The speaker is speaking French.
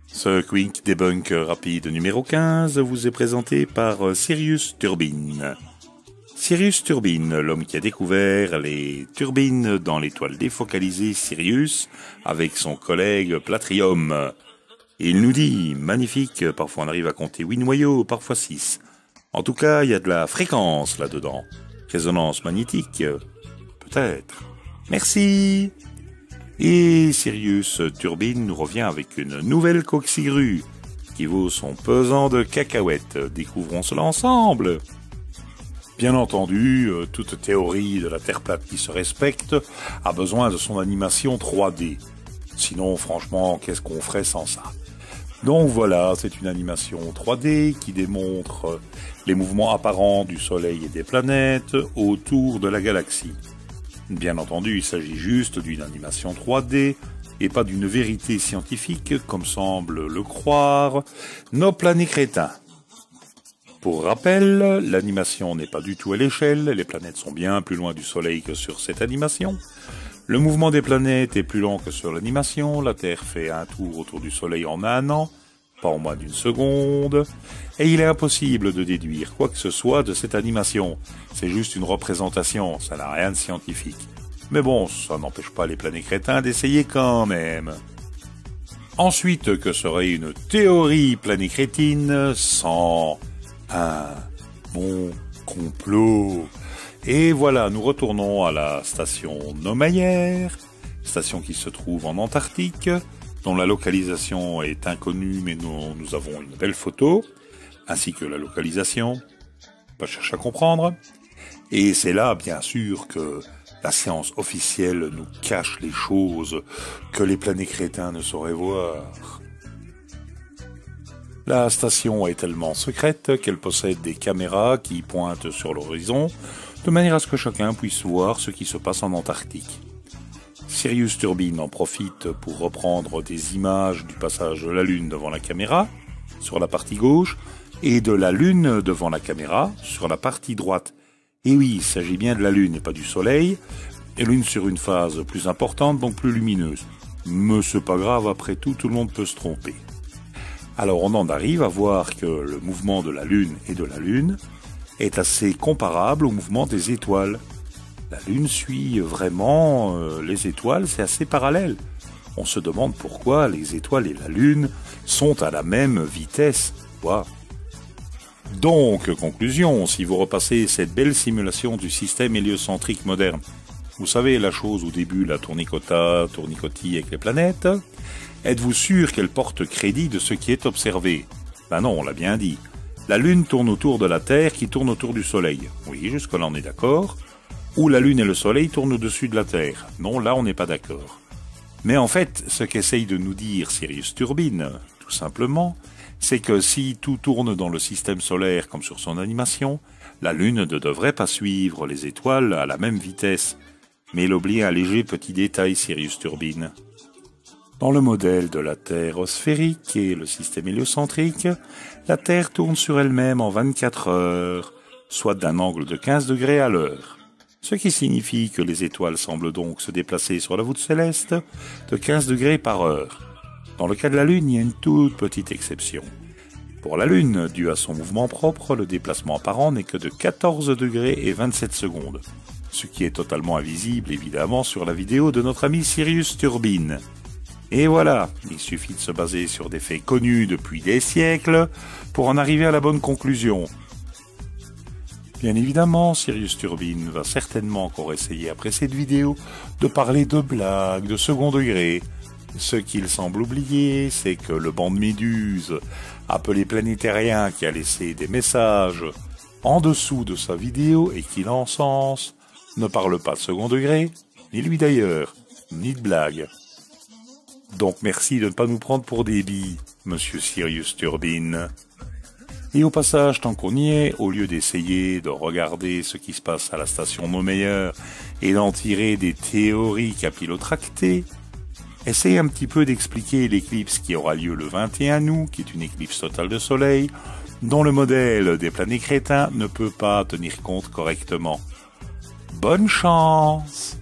Ce Quick Debunk rapide numéro 15 vous est présenté par Sirius Turbine. Sirius Turbine, l'homme qui a découvert les turbines dans l'étoile défocalisée Sirius avec son collègue Platrium. Il nous dit, magnifique, parfois on arrive à compter 8 noyaux, parfois 6. En tout cas, il y a de la fréquence là-dedans. Résonance magnétique, peut-être. Merci. Et Sirius Turbine nous revient avec une nouvelle coxyrue qui vaut son pesant de cacahuètes. Découvrons cela ensemble. Bien entendu, toute théorie de la Terre plate qui se respecte a besoin de son animation 3D. Sinon, franchement, qu'est-ce qu'on ferait sans ça? Donc voilà, c'est une animation 3D qui démontre les mouvements apparents du Soleil et des planètes autour de la galaxie. Bien entendu, il s'agit juste d'une animation 3D et pas d'une vérité scientifique comme semblent le croire nos planets crétins. Pour rappel, l'animation n'est pas du tout à l'échelle, les planètes sont bien plus loin du Soleil que sur cette animation. Le mouvement des planètes est plus lent que sur l'animation, la Terre fait un tour autour du Soleil en 1 an, pas en moins d'1 seconde, et il est impossible de déduire quoi que ce soit de cette animation. C'est juste une représentation, ça n'a rien de scientifique. Mais bon, ça n'empêche pas les planets crétins d'essayer quand même. Ensuite, que serait une théorie planécrétine sans un bon complot? Et voilà, nous retournons à la station Naumayer, station qui se trouve en Antarctique, dont la localisation est inconnue, mais nous avons une belle photo, ainsi que la localisation. Pas chercher à comprendre. Et c'est là, bien sûr, que la science officielle nous cache les choses que les planets crétins ne sauraient voir. La station est tellement secrète qu'elle possède des caméras qui pointent sur l'horizon, de manière à ce que chacun puisse voir ce qui se passe en Antarctique. Sirius Turbine en profite pour reprendre des images du passage de la Lune devant la caméra, sur la partie gauche, et de la Lune devant la caméra, sur la partie droite. Et oui, il s'agit bien de la Lune et pas du Soleil, et l'une sur une phase plus importante, donc plus lumineuse. Mais c'est pas grave, après tout le monde peut se tromper. Alors on en arrive à voir que le mouvement de la Lune et de la Lune est assez comparable au mouvement des étoiles. La Lune suit vraiment les étoiles, c'est assez parallèle. On se demande pourquoi les étoiles et la Lune sont à la même vitesse. Wow. Donc, conclusion, si vous repassez cette belle simulation du système héliocentrique moderne, vous savez la chose au début, la tournicotis avec les planètes, êtes-vous sûr qu'elle porte crédit de ce qui est observé? Ben non, on l'a bien dit. La Lune tourne autour de la Terre qui tourne autour du Soleil. Oui, jusque-là on est d'accord. Ou la Lune et le Soleil tournent au-dessus de la Terre. Non, là on n'est pas d'accord. Mais en fait, ce qu'essaye de nous dire Sirius Turbine, tout simplement, c'est que si tout tourne dans le système solaire comme sur son animation, la Lune ne devrait pas suivre les étoiles à la même vitesse. Mais il oublie un léger petit détail, Sirius Turbine. Dans le modèle de la Terre sphérique et le système héliocentrique, la Terre tourne sur elle-même en 24 heures, soit d'un angle de 15 degrés à l'heure. Ce qui signifie que les étoiles semblent donc se déplacer sur la voûte céleste de 15 degrés par heure. Dans le cas de la Lune, il y a une toute petite exception. Pour la Lune, dû à son mouvement propre, le déplacement apparent n'est que de 14 degrés et 27 secondes. Ce qui est totalement invisible, évidemment, sur la vidéo de notre ami Sirius Turbine. Et voilà, il suffit de se baser sur des faits connus depuis des siècles pour en arriver à la bonne conclusion. Bien évidemment, Sirius Turbine va certainement encore essayer après cette vidéo de parler de blagues, de second degré. Ce qu'il semble oublier, c'est que le banc de Méduse, appelé Planétérien, qui a laissé des messages en dessous de sa vidéo et qui l'encense, ne parle pas de second degré, ni lui d'ailleurs, ni de blagues. Donc merci de ne pas nous prendre pour des billes, monsieur Sirius Turbine. Et au passage, tant qu'on y est, au lieu d'essayer de regarder ce qui se passe à la station Naumayer et d'en tirer des théories capillotractées, essayez un petit peu d'expliquer l'éclipse qui aura lieu le 21 août, qui est une éclipse totale de soleil, dont le modèle des planets crétins ne peut pas tenir compte correctement. Bonne chance!